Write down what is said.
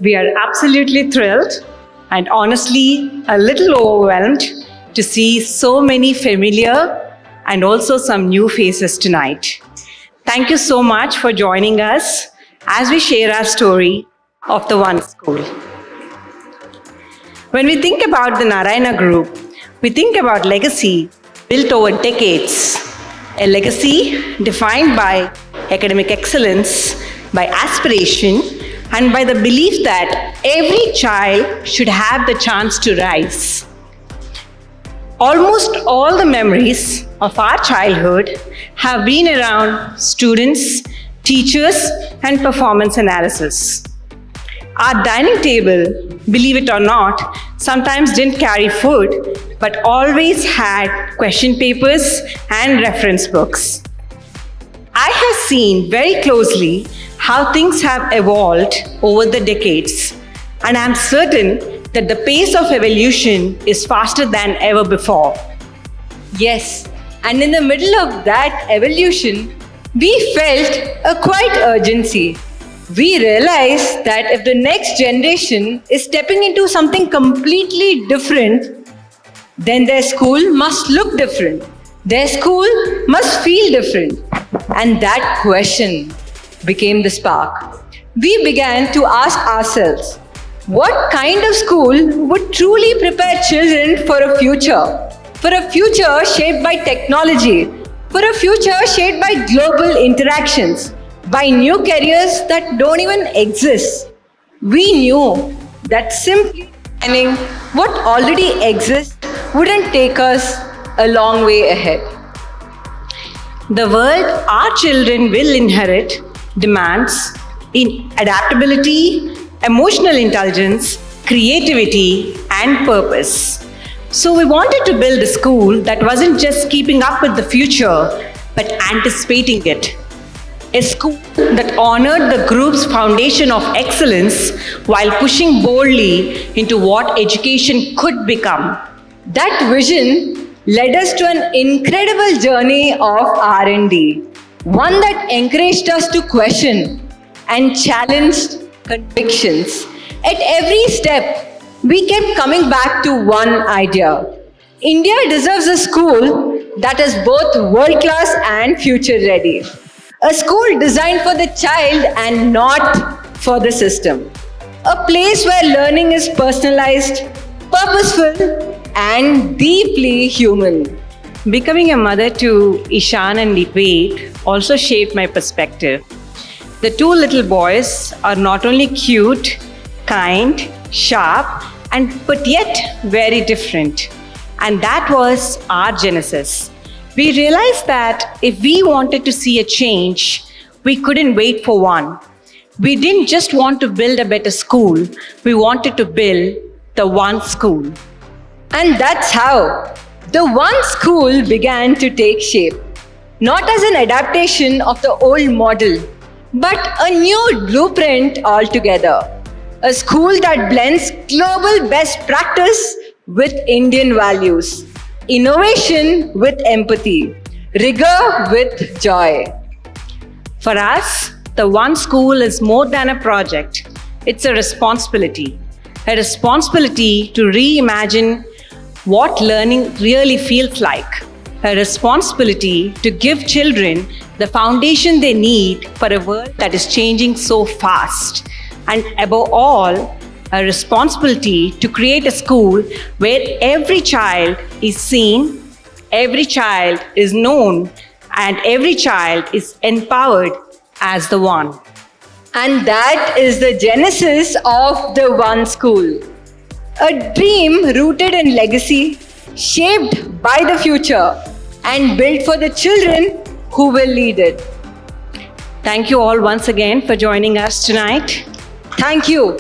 We are absolutely thrilled and honestly a little overwhelmed to see so many familiar and also some new faces tonight. Thank you so much for joining us as we share our story of the One School. When we think about the Narayana Group, we think about legacy built over decades, a legacy defined by academic excellence, by aspiration, and by the belief that every child should have the chance to rise. Almost all the memories of our childhood have been around students, teachers, and performance analysis. Our dining table, believe it or not, sometimes didn't carry food, but always had question papers and reference books. I have seen very closely how things have evolved over the decades, and I'm certain that the pace of evolution is faster than ever before. Yes, and in the middle of that evolution, we felt a quiet urgency. We realized that if the next generation is stepping into something completely different, then their school must look different. Their school must feel different. And that question became the spark. We began to ask ourselves, what kind of school would truly prepare children for a future? For a future shaped by technology, for a future shaped by global interactions, by new careers that don't even exist. We knew that simply learning what already exists wouldn't take us a long way ahead. The world our children will inherit demands in adaptability, emotional intelligence, creativity, and purpose. So we wanted to build a school that wasn't just keeping up with the future, but anticipating it. A school that honored the group's foundation of excellence while pushing boldly into what education could become. That vision led us to an incredible journey of R&D, one that encouraged us to question and challenged convictions. At every step, we kept coming back to one idea. India deserves a school that is both world-class and future-ready. A school designed for the child and not for the system. A place where learning is personalized, purposeful, and deeply human. Becoming a mother to Ishan and Wade also shaped my perspective. The two little boys are not only cute, kind, sharp, but yet very different. And that was our genesis. We realized that if we wanted to see a change, we couldn't wait for one. We didn't just want to build a better school, we wanted to build the One School. And that's how the One School began to take shape. Not as an adaptation of the old model, but a new blueprint altogether. A school that blends global best practice with Indian values, innovation with empathy, rigor with joy. For us, the One School is more than a project. It's a responsibility to reimagine what learning really feels like, a responsibility to give children the foundation they need for a world that is changing so fast, and above all, a responsibility to create a school where every child is seen, every child is known, and every child is empowered as the one. And that is the genesis of the One School. A dream rooted in legacy, shaped by the future, and built for the children who will lead it. Thank you all once again for joining us tonight. Thank you.